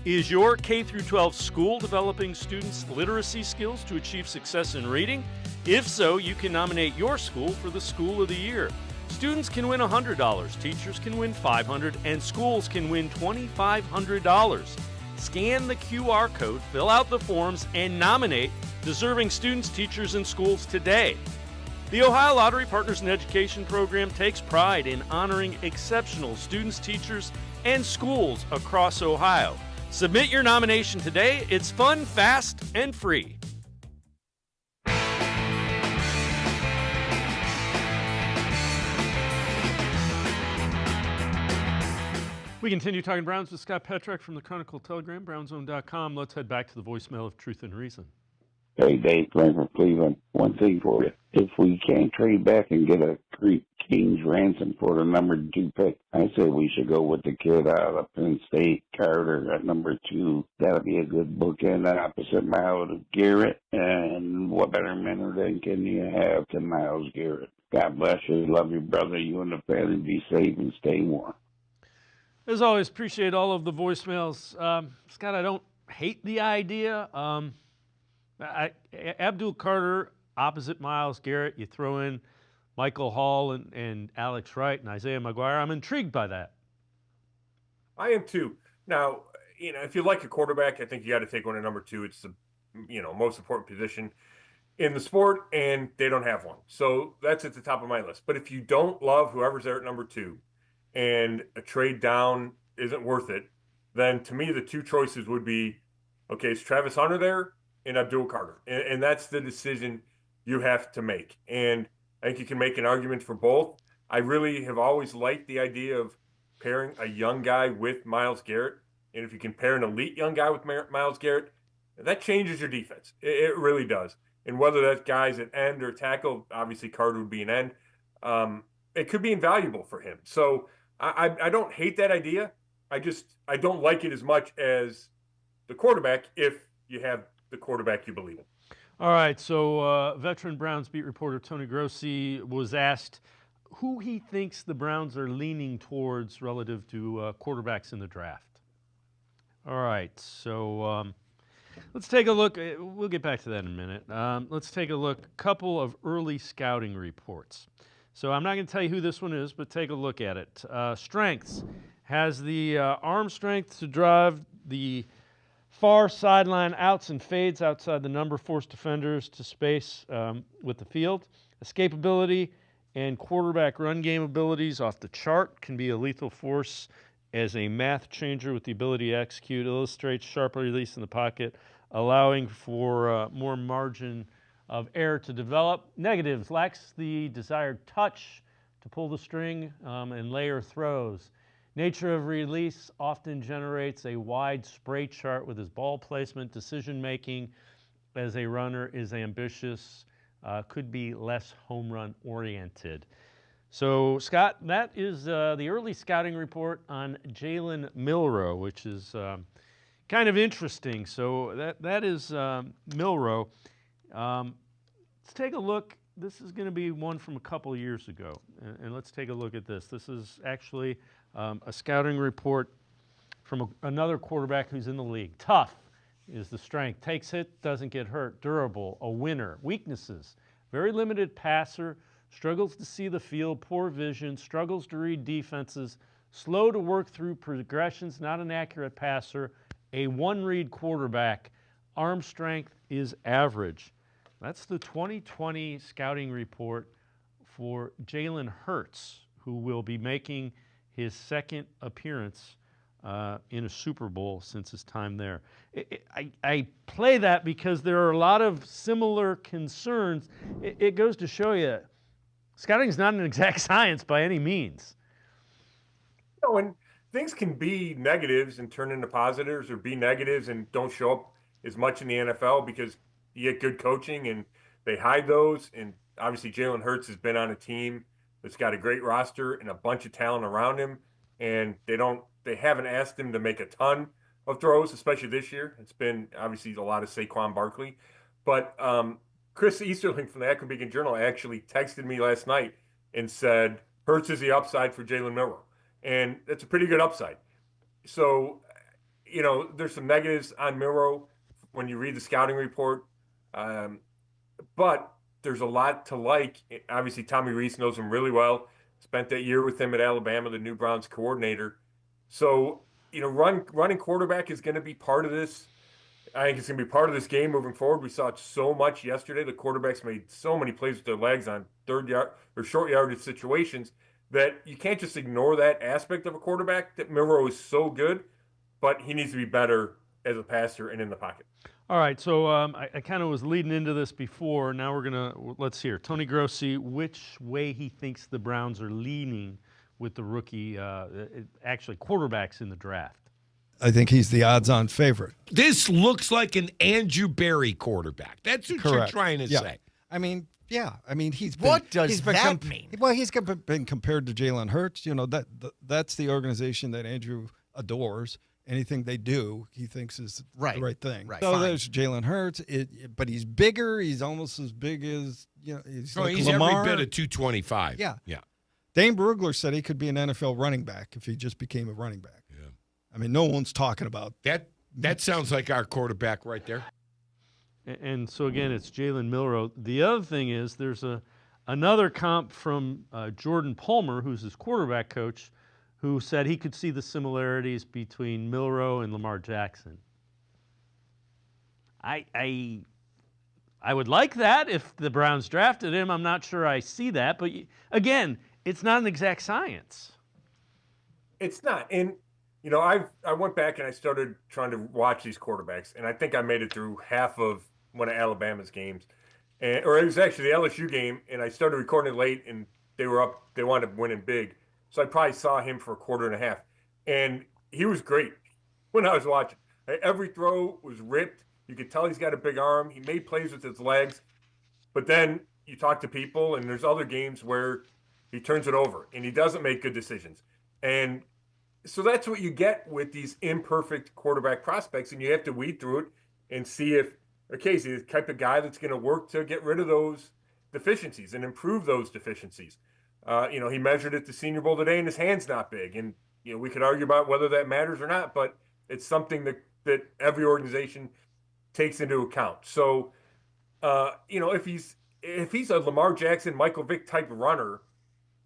Is your K through 12 school developing students' literacy skills to achieve success in reading? If so, you can nominate your school for the School of the Year. Students can win $100, teachers can win $500, and schools can win $2,500. Scan the QR code, fill out the forms, and nominate deserving students, teachers, and schools today. The Ohio Lottery Partners in Education program takes pride in honoring exceptional students, teachers, and schools across Ohio. Submit your nomination today. It's fun, fast, and free. We continue talking Browns with Scott Petrak from the Chronicle Telegram, brownzone.com. Let's head back to the voicemail of Truth and Reason. Hey, Dave, Frank from Cleveland. One thing for you. If we can't trade back and get a King's ransom for the number 2 pick, I say we should go with the kid out of Penn State, Carter, at number 2. That'll be a good bookend opposite Myles Garrett. And what better mentor than can you have to Myles Garrett? God bless you. Love your brother. You and the family. Be safe and stay warm. As always, appreciate all of the voicemails. Scott, I don't hate the idea. Abdul Carter opposite Myles Garrett. You throw in Michael Hall and Alex Wright and Isaiah McGuire. I'm intrigued by that. I am too. Now, if you like a quarterback, I think you got to take one at number 2. It's the, most important position in the sport, and they don't have one. So that's at the top of my list. But if you don't love whoever's there at number 2 and a trade down isn't worth it, then to me the 2 choices would be, okay, is Travis Hunter there and Abdul Carter? And that's the decision you have to make. And I think you can make an argument for both. I really have always liked the idea of pairing a young guy with Myles Garrett. And if you can pair an elite young guy with Myles Garrett, that changes your defense. It really does. And whether that guy's at end or tackle, obviously Carter would be an end. It could be invaluable for him. So I don't hate that idea. I don't like it as much as the quarterback if you have the quarterback you believe in. All right, so veteran Browns beat reporter Tony Grossi was asked who he thinks the Browns are leaning towards relative to quarterbacks in the draft. All right, so let's take a look. We'll get back to that in a minute. Let's take a look. A couple of early scouting reports. So I'm not going to tell you who this one is, but take a look at it. Strengths has the arm strength to drive the far sideline outs and fades outside the number, force defenders to space with the field. Escapability and quarterback run game abilities off the chart, can be a lethal force as a math changer with the ability to execute, illustrates sharp release in the pocket, allowing for more margin of error to develop. Negatives, lacks the desired touch to pull the string and layer throws. Nature of release often generates a wide spray chart with his ball placement. Decision making as a runner is ambitious, could be less home run oriented. So, Scott, that is the early scouting report on Jalen Milroe, which is kind of interesting. So that is Milroe. Let's take a look. This is going to be one from a couple years ago, and let's take a look at this. This is actually a scouting report from another quarterback who's in the league. Tough is the strength. Takes hit, doesn't get hurt. Durable, a winner. Weaknesses, very limited passer, struggles to see the field, poor vision, struggles to read defenses, slow to work through progressions, not an accurate passer, a one-read quarterback. Arm strength is average. That's the 2020 scouting report for Jalen Hurts, who will be making his second appearance in a Super Bowl since his time there. I play that because there are a lot of similar concerns. It goes to show you, scouting is not an exact science by any means. No, and things can be negatives and turn into positives, or be negatives and don't show up as much in the NFL because you get good coaching and they hide those. And obviously Jalen Hurts has been on a team that's got a great roster and a bunch of talent around him, and they haven't asked him to make a ton of throws, especially this year. It's been obviously a lot of Saquon Barkley. But Chris Easterling from the Akron Beacon Journal actually texted me last night and said Hurts is the upside for Jalen Milroe. and that's a pretty good upside. So, you know, there's some negatives on Milroe when you read the scouting report, but there's a lot to like. Obviously, Tommy Rees knows him really well. Spent that year with him at Alabama, the new Browns coordinator. So, you know, running quarterback is going to be part of this. I think it's going to be part of this game moving forward. We saw it so much yesterday. The quarterbacks made so many plays with their legs on third yard or short yardage situations that you can't just ignore that aspect of a quarterback. That Milroe is so good, but he needs to be better as a passer and in the pocket. All right, so I kind of was leading into this before. Now let's hear Tony Grossi, which way he thinks the Browns are leaning with the rookie, actually quarterbacks in the draft. I think he's the odds-on favorite. This looks like an Andrew Berry quarterback. That's what you're trying to say. I mean, he's been, what does that mean? Well, he's been compared to Jalen Hurts. You know, that's the organization that Andrew adores. Anything they do, he thinks is the right thing. Right. So there's Jalen Hurts, but he's bigger. He's almost as big as, you know, he's Lamar. Every bit of 225. Yeah. Yeah. Dane Brugler said he could be an NFL running back if he just became a running back. Yeah. I mean, no one's talking about that. That sounds like our quarterback right there. And so, again, it's Jalen Milroe. The other thing is there's another comp from Jordan Palmer, who's his quarterback coach, who said he could see the similarities between Milroe and Lamar Jackson. I would like that if the Browns drafted him. I'm not sure I see that. But, again, it's not an exact science. It's not. And, you know, I went back and I started trying to watch these quarterbacks, and I think I made it through half of one of Alabama's games. Or it was actually the LSU game, and I started recording it late, and they were up. They wound up winning big. So I probably saw him for a quarter and a half. And he was great when I was watching. Every throw was ripped. You could tell he's got a big arm. He made plays with his legs. But then you talk to people, and there's other games where he turns it over, and he doesn't make good decisions. And so that's what you get with these imperfect quarterback prospects, and you have to weed through it and see if, okay, is he the type of guy that's going to work to get rid of those deficiencies and improve those deficiencies. You know, he measured at the Senior Bowl today, and his hand's not big. And, you know, we could argue about whether that matters or not, but it's something that every organization takes into account. So, you know, if he's a Lamar Jackson, Michael Vick type runner,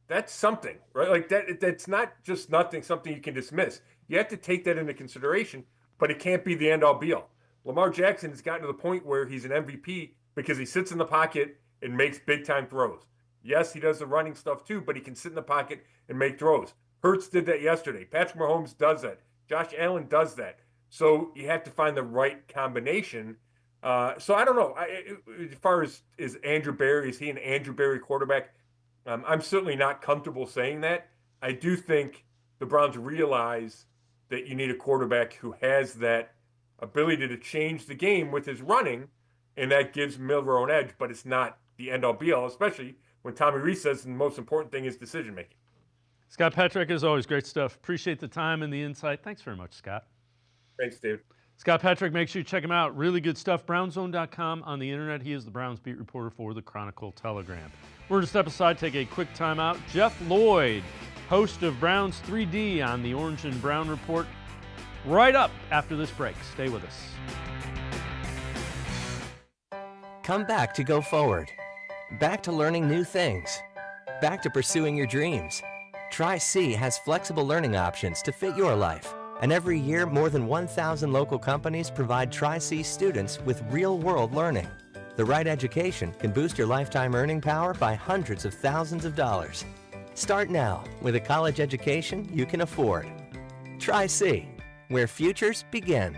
that's something, right? Like that's not just something you can dismiss. You have to take that into consideration, but it can't be the end-all be-all. Lamar Jackson has gotten to the point where he's an MVP because he sits in the pocket and makes big-time throws. Yes, he does the running stuff too, but he can sit in the pocket and make throws. Hurts did that yesterday. Patrick Mahomes does that. Josh Allen does that. So you have to find the right combination. So I don't know. As far as is Andrew Berry, is he an Andrew Berry quarterback? I'm certainly not comfortable saying that. I do think the Browns realize that you need a quarterback who has that ability to change the game with his running, and that gives Milroe an edge, but it's not the end-all be-all, especially when Tommy Rees says the most important thing is decision-making. Scott Petrak, as always, great stuff. Appreciate the time and the insight. Thanks very much, Scott. Thanks, Dave. Scott Petrak, make sure you check him out. Really good stuff. BrownZone.com on the internet. He is the Browns beat reporter for the Chronicle-Telegram. We're going to step aside, take a quick timeout. Jeff Lloyd, host of Browns 3D on the Orange and Brown Report, right up after this break. Stay with us. Come back to Go Forward. Back to learning new things. Back to pursuing your dreams. Tri-C has flexible learning options to fit your life. And every year, more than 1,000 local companies provide Tri-C students with real-world learning. The right education can boost your lifetime earning power by hundreds of thousands of dollars. Start now with a college education you can afford. Tri-C, where futures begin.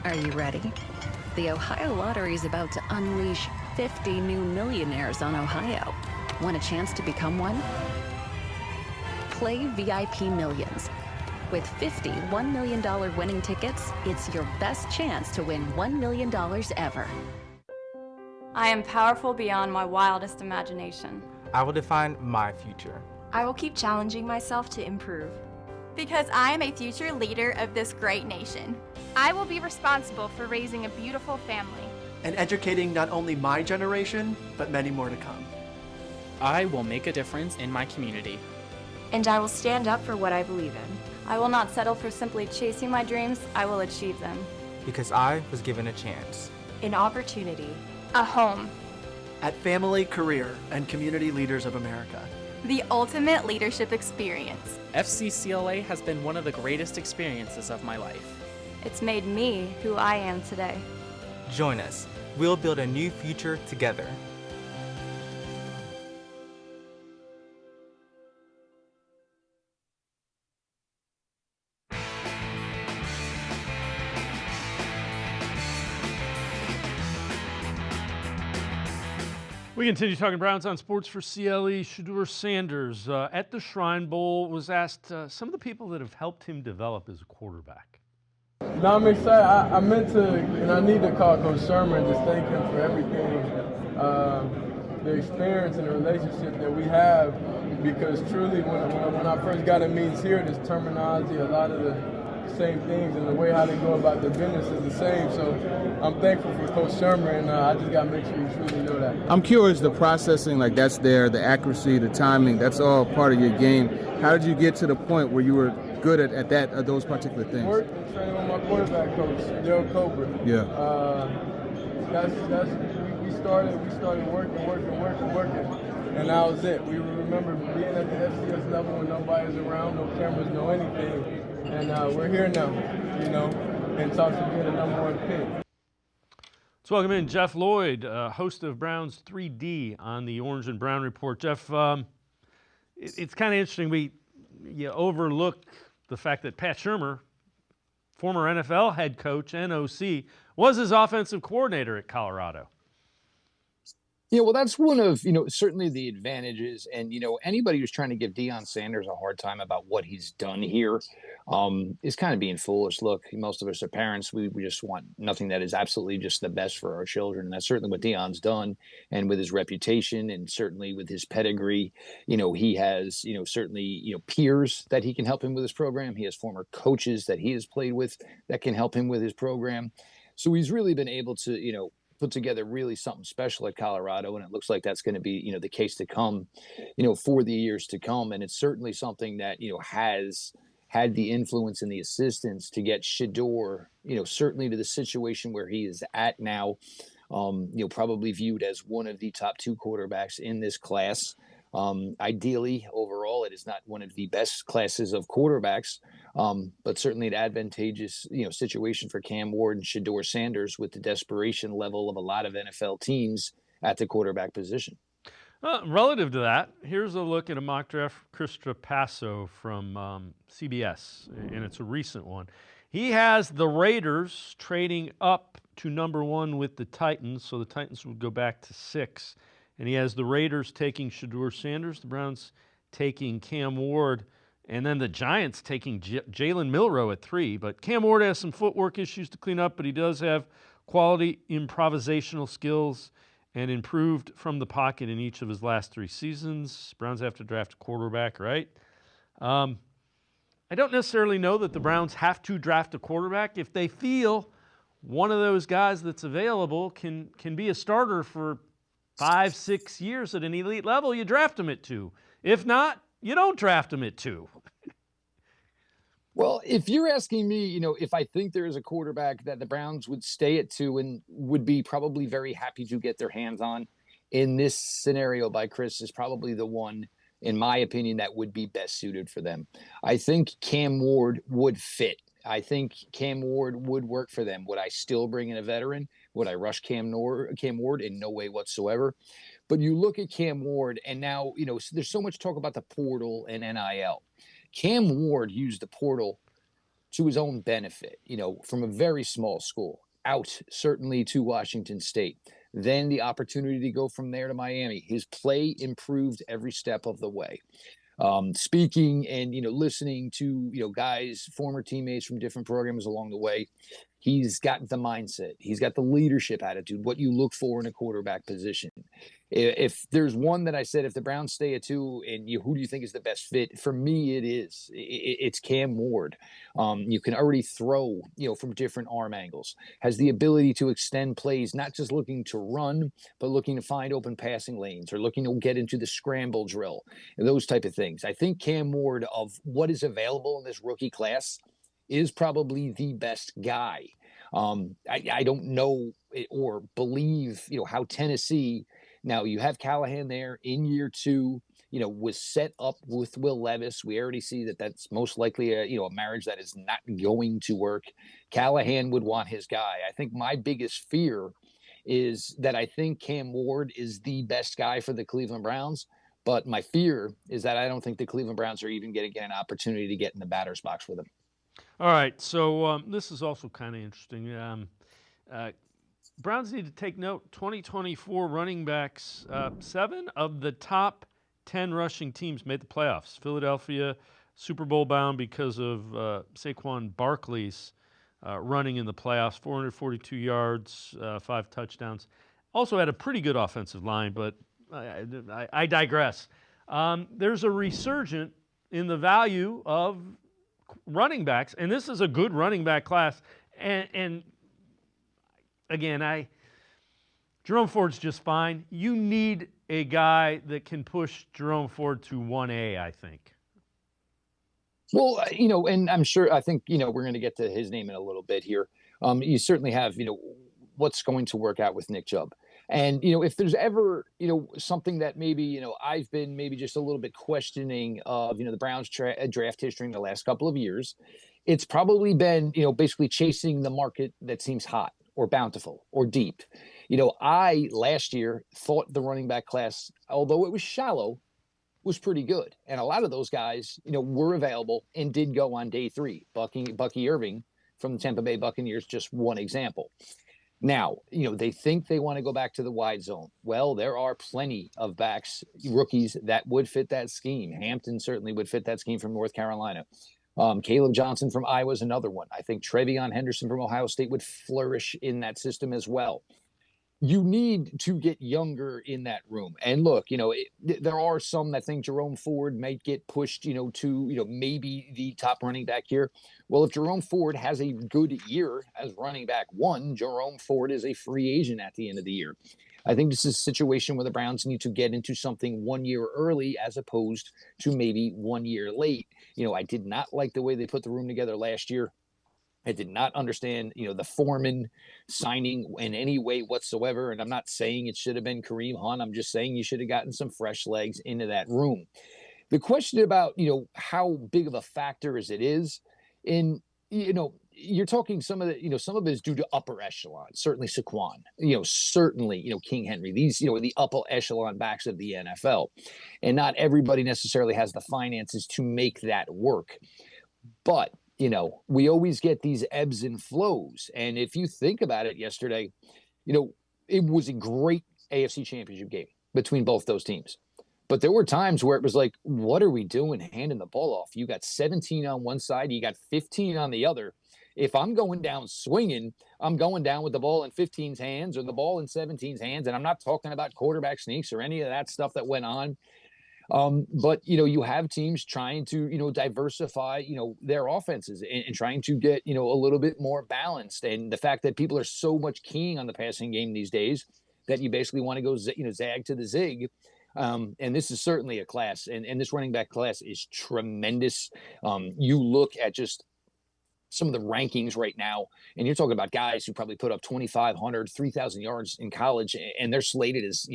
Are you ready? The Ohio Lottery is about to unleash 50 new millionaires on Ohio. Want a chance to become one? Play VIP Millions. With 50 $1 million winning tickets, it's your best chance to win $1 million ever. I am powerful beyond my wildest imagination. I will define my future. I will keep challenging myself to improve. Because I am a future leader of this great nation. I will be responsible for raising a beautiful family and educating not only my generation, but many more to come. I will make a difference in my community. And I will stand up for what I believe in. I will not settle for simply chasing my dreams, I will achieve them. Because I was given a chance. An opportunity. A home. At Family, Career, and Community Leaders of America. The ultimate leadership experience. FCCLA has been one of the greatest experiences of my life. It's made me who I am today. Join us. We'll build a new future together. We continue talking Browns on Sports4CLE. Shedeur Sanders at the Shrine Bowl was asked some of the people that have helped him develop as a quarterback. No, I'm excited. I meant to, and I need to call Coach Sherman and just thank him for everything, the experience and the relationship that we have, because truly when I first got in meetings here, this terminology, a lot of the same things and the way how they go about their business is the same. So I'm thankful for Coach Sherman, and I just got to make sure you truly know that. I'm curious, the processing, like that's there, the accuracy, the timing, that's all part of your game. How did you get to the point where you were good at those particular things? Work and training with my quarterback coach, Dale Cobra. Yeah. We started working, and that was it. We remember being at the FCS level when nobody's around, no cameras, no anything, and we're here now, and talks to being the #1 pick. Let's welcome in Jeff Lloyd, host of Browns 3D on the Orange and Brown Report. Jeff, it's kind of interesting. You overlook the fact that Pat Shurmur, former NFL head coach and OC, was his offensive coordinator at Colorado. Yeah, well, that's one of, certainly the advantages. And, anybody who's trying to give Deion Sanders a hard time about what he's done here is kind of being foolish. Look, most of us are parents. We just want nothing that is absolutely just the best for our children. And that's certainly what Deion's done. And with his reputation and certainly with his pedigree, he has, certainly, peers that he can help him with his program. He has former coaches that he has played with that can help him with his program. So he's really been able to, put together really something special at Colorado, and it looks like that's going to be, the case to come, for the years to come. And it's certainly something that, has had the influence and the assistance to get Shedeur, certainly to the situation where he is at now, probably viewed as one of the top 2 quarterbacks in this class. Ideally, overall, it is not one of the best classes of quarterbacks, but certainly an advantageous, situation for Cam Ward and Shedeur Sanders with the desperation level of a lot of NFL teams at the quarterback position. Relative to that, here's a look at a mock draft Chris Trapasso from CBS, and it's a recent one. He has the Raiders trading up to #1 with the Titans, so the Titans would go back to 6. And he has the Raiders taking Shedeur Sanders, the Browns taking Cam Ward, and then the Giants taking Jalen Milroe at 3. But Cam Ward has some footwork issues to clean up, but he does have quality improvisational skills and improved from the pocket in each of his last 3 seasons. Browns have to draft a quarterback, right? I don't necessarily know that the Browns have to draft a quarterback. If they feel one of those guys that's available can be a starter for 5-6 years at an elite level, you draft him at 2. If not, you don't draft him at 2. Well, if you're asking me, if I think there is a quarterback that the Browns would stay at 2 and would be probably very happy to get their hands on in this scenario by Chris, is probably the one, in my opinion, that would be best suited for them. I think Cam Ward would fit. I think Cam Ward would work for them. Would I still bring in a veteran? Would I rush Cam Ward? In no way whatsoever. But you look at Cam Ward, and now, there's so much talk about the portal and NIL. Cam Ward used the portal to his own benefit, from a very small school, out certainly to Washington State. Then the opportunity to go from there to Miami. His play improved every step of the way. Speaking and, listening to, guys, former teammates from different programs along the way, He's got the mindset. He's got the leadership attitude, what you look for in a quarterback position. If there's one that I said, if the Browns stay at 2 and who do you think is the best fit? For me, it's Cam Ward. You can already throw, from different arm angles, has the ability to extend plays, not just looking to run, but looking to find open passing lanes or looking to get into the scramble drill, and those type of things. I think Cam Ward, of what is available in this rookie class, is probably the best guy. I don't know or believe, how Tennessee, now you have Callahan there in year 2, was set up with Will Levis. We already see that that's most likely a marriage that is not going to work. Callahan would want his guy. I think my biggest fear is that I think Cam Ward is the best guy for the Cleveland Browns. But my fear is that I don't think the Cleveland Browns are even going to get an opportunity to get in the batter's box with him. All right, so this is also kind of interesting. Browns need to take note, 2024 running backs, 7 of the top 10 rushing teams made the playoffs. Philadelphia, Super Bowl bound because of Saquon Barkley's running in the playoffs, 442 yards, 5 touchdowns. Also had a pretty good offensive line, but I digress. There's a resurgence in the value of running backs, and this is a good running back class. And again, Jerome Ford's just fine. You need a guy that can push Jerome Ford to 1A, I think. Well, and I think, we're going to get to his name in a little bit here. You certainly have, what's going to work out with Nick Chubb. And, if there's ever, something that maybe, I've been maybe just a little bit questioning of, the Browns draft history in the last couple of years, it's probably been, basically chasing the market that seems hot or bountiful or deep. I last year thought the running back class, although it was shallow, was pretty good. And a lot of those guys, were available and did go on day 3. Bucky Irving from the Tampa Bay Buccaneers, just one example. Now, they think they want to go back to the wide zone. Well, there are plenty of rookies that would fit that scheme. Hampton certainly would fit that scheme from North Carolina. Caleb Johnson from Iowa is another one. I think Trevion Henderson from Ohio State would flourish in that system as well. You need to get younger in that room. And look, there are some that think Jerome Ford might get pushed, to, maybe the top running back here. Well, if Jerome Ford has a good year as running back 1, Jerome Ford is a free agent at the end of the year. I think this is a situation where the Browns need to get into something 1 year early as opposed to maybe 1 year late. I did not like the way they put the room together last year. I did not understand, the Foreman signing in any way whatsoever. And I'm not saying it should have been Kareem Hunt. I'm just saying you should have gotten some fresh legs into that room. The question about, how big of a factor as it is in, you're talking some of it is due to upper echelon, certainly Saquon, certainly, King Henry, these, the upper echelon backs of the NFL. And not everybody necessarily has the finances to make that work. But we always get these ebbs and flows. And if you think about it yesterday, it was a great AFC Championship game between both those teams. But there were times where it was like, what are we doing handing the ball off? You got 17 on one side, you got 15 on the other. If I'm going down swinging, I'm going down with the ball in 15's hands or the ball in 17's hands. And I'm not talking about quarterback sneaks or any of that stuff that went on. But, you have teams trying to, diversify, their offenses and trying to get, a little bit more balanced. And the fact that people are so much keying on the passing game these days that you basically want to go, zag to the zig. And this is certainly a class. And this running back class is tremendous. You look at just some of the rankings right now, and you're talking about guys who probably put up 2,500, 3,000 yards in college, and they're slated as,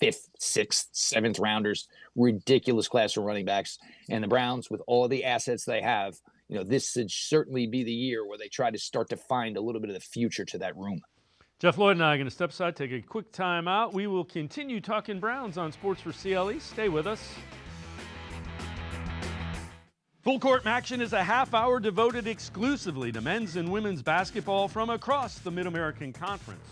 5th, 6th, 7th rounders. Ridiculous class of running backs. And the Browns, with all of the assets they have, this should certainly be the year where they try to start to find a little bit of the future to that room. Jeff Lloyd and I are going to step aside, take a quick time out. We will continue talking Browns on Sports4CLE. Stay with us. Full Court Action is a half-hour devoted exclusively to men's and women's basketball from across the Mid-American Conference.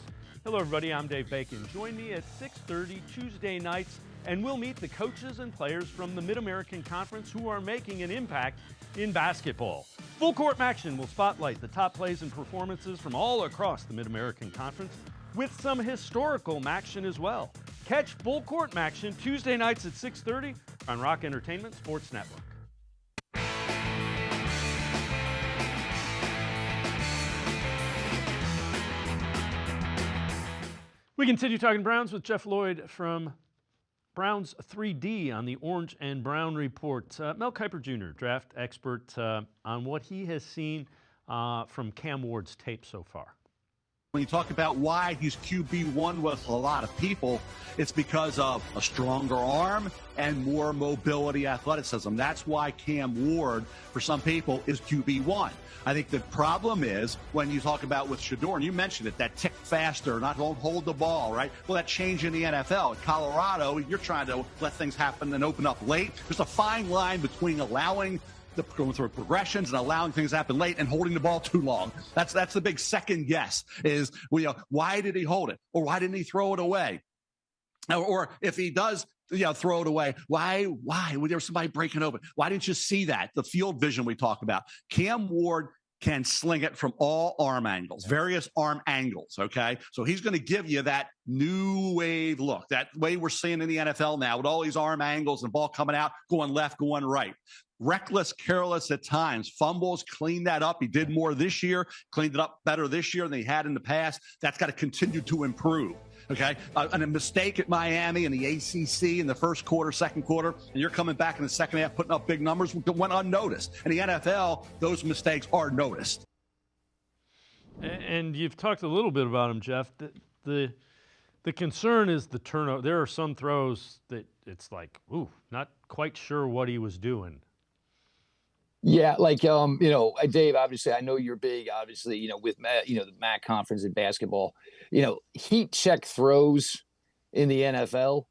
Hello, everybody. I'm Dave Bacon. Join me at 6:30 Tuesday nights and we'll meet the coaches and players from the Mid-American Conference who are making an impact in basketball. Full Court Action will spotlight the top plays and performances from all across the Mid-American Conference with some historical action as well. Catch Full Court Action Tuesday nights at 6:30 on Rock Entertainment Sports Network. We continue talking Browns with Jeff Lloyd from Browns 3D on the Orange and Brown Report. Mel Kiper Jr., draft expert, on what he has seen from Cam Ward's tape so far. When you talk about why he's QB1 with a lot of people, it's because of a stronger arm and more mobility athleticism. That's why Cam Ward, for some people, is QB1. I think the problem is when you talk about with Shedeur, and you mentioned it, that tick faster, not don't hold the ball, right? Well, that changed in the NFL. In Colorado, you're trying to let things happen and open up late. There's a fine line between allowing going through progressions and allowing things to happen late and holding the ball too long. That's the big second guess is, why did he hold it? Or why didn't he throw it away? Or if he does, throw it away, why? Was there somebody breaking open? Why didn't you see that? The field vision we talk about. Cam Ward can sling it from all arm angles, various arm angles, okay? So he's going to give you that new wave look, that way we're seeing in the NFL now with all these arm angles and ball coming out, going left, going right. Reckless, careless at times. Fumbles, cleaned that up. He did more this year, cleaned it up better this year than he had in the past. That's got to continue to improve, okay? And a mistake at Miami in the ACC in the first quarter, second quarter, and you're coming back in the second half putting up big numbers, went unnoticed. In the NFL, those mistakes are noticed. And you've talked a little bit about him, Jeff. The concern is the turnover. There are some throws that it's like, ooh, not quite sure what he was doing. Yeah, like Dave, obviously I know you're big, obviously, with Matt, the MAC conference in basketball, heat check throws in the NFL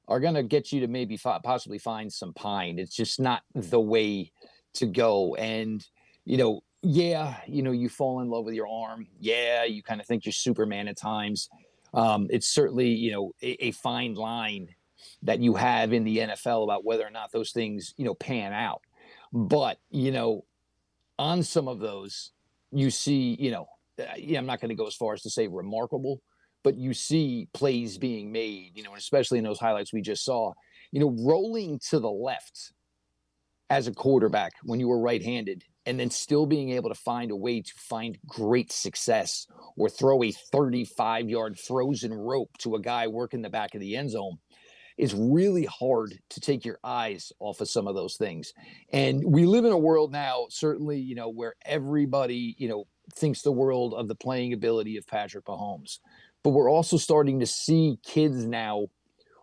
are going to get you to maybe possibly find some pine. It's just not the way to go. And, you fall in love with your arm. Yeah, you kind of think you're Superman at times. It's certainly, a fine line that you have in the NFL about whether or not those things, pan out. But, on some of those, you see, I'm not going to go as far as to say remarkable, but you see plays being made, especially in those highlights we just saw, rolling to the left as a quarterback when you were right-handed and then still being able to find a way to find great success or throw a 35-yard frozen rope to a guy working the back of the end zone is really hard to take your eyes off of some of those things. And we live in a world now, certainly, where everybody, thinks the world of the playing ability of Patrick Mahomes. But we're also starting to see kids now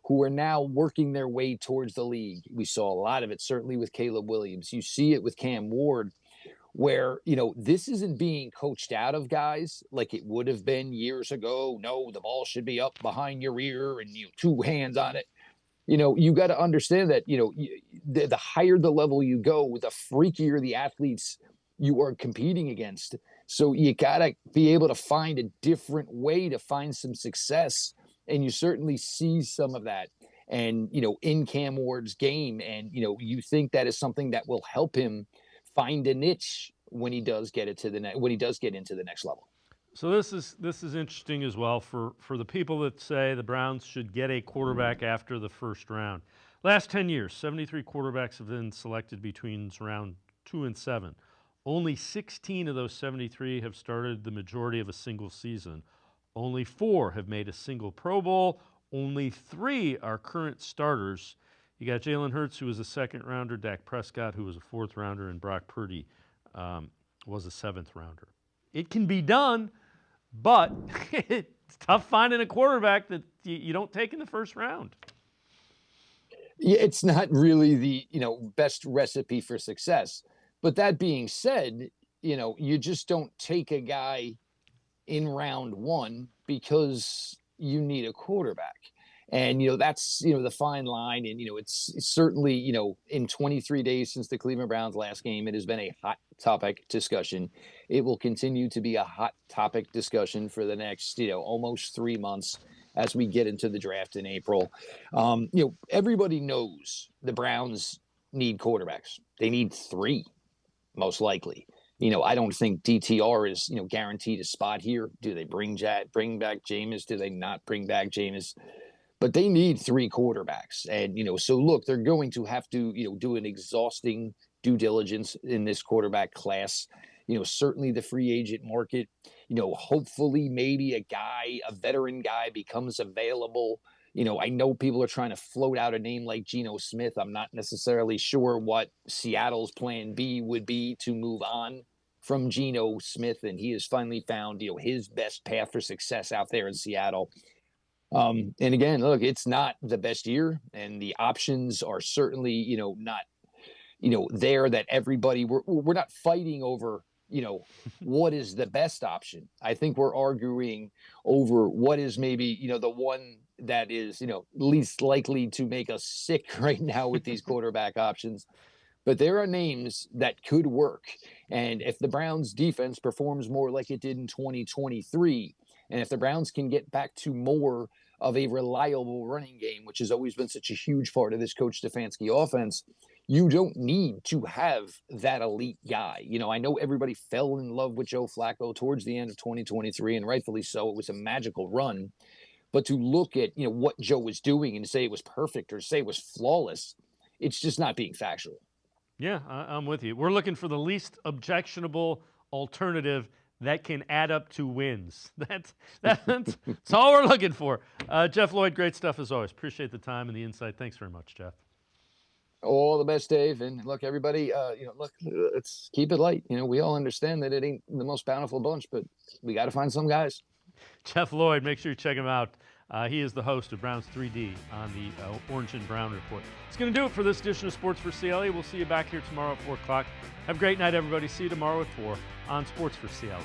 who are now working their way towards the league. We saw a lot of it, certainly with Caleb Williams. You see it with Cam Ward, where, this isn't being coached out of guys like it would have been years ago. No, the ball should be up behind your ear and two hands on it. You got to understand that, the higher the level you go, the freakier the athletes you are competing against. So you got to be able to find a different way to find some success. And you certainly see some of that. And, in Cam Ward's game. And, you think that is something that will help him find a niche when he does get into the next level. So this is interesting as well for the people that say the Browns should get a quarterback after the first round. Last 10 years, 73 quarterbacks have been selected between round 2 and 7. Only 16 of those 73 have started the majority of a single season. Only 4 have made a single Pro Bowl. Only 3 are current starters. You got Jalen Hurts, who was a second rounder, Dak Prescott, who was a 4th rounder, and Brock Purdy was a 7th rounder. It can be done, but it's tough finding a quarterback that you don't take in the first round. Yeah, it's not really the, best recipe for success. But that being said, you just don't take a guy in round 1 because you need a quarterback. And, that's, the fine line. And, it's certainly, in 23 days since the Cleveland Browns last game, it has been a hot topic discussion. It will continue to be a hot topic discussion for the next, almost 3 months as we get into the draft in April. Everybody knows the Browns need quarterbacks. They need 3, most likely. I don't think DTR is, guaranteed a spot here. Do they bring back Jameis? Do they not bring back Jameis? But they need 3 quarterbacks. And, so look, they're going to have to, do an exhausting due diligence in this quarterback class. Certainly the free agent market, hopefully maybe a veteran guy becomes available. I know people are trying to float out a name like Geno Smith. I'm not necessarily sure what Seattle's plan B would be to move on from Geno Smith. And he has finally found, his best path for success out there in Seattle. And again, look, it's not the best year, and the options are certainly, not, there that everybody, we're not fighting over, what is the best option. I think we're arguing over what is maybe, the one that is, least likely to make us sick right now with these quarterback options. But there are names that could work. And if the Browns defense performs more like it did in 2023, and if the Browns can get back to more of a reliable running game, which has always been such a huge part of this Coach Stefanski offense, you don't need to have that elite guy. I know everybody fell in love with Joe Flacco towards the end of 2023, and rightfully so. It was a magical run. But to look at, what Joe was doing and say it was perfect or say it was flawless, it's just not being factual. Yeah, I'm with you. We're looking for the least objectionable alternative that can add up to wins. That's all we're looking for. Jeff Lloyd, great stuff as always. Appreciate the time and the insight. Thanks very much, Jeff. All the best, Dave. And look, everybody, let's keep it light. We all understand that it ain't the most bountiful bunch, but we got to find some guys. Jeff Lloyd, make sure you check him out. He is the host of Browns 3D on the Orange and Brown Report. It's going to do it for this edition of Sports for CLE. We'll see you back here tomorrow at 4 o'clock. Have a great night, everybody. See you tomorrow at 4 on Sports for CLE.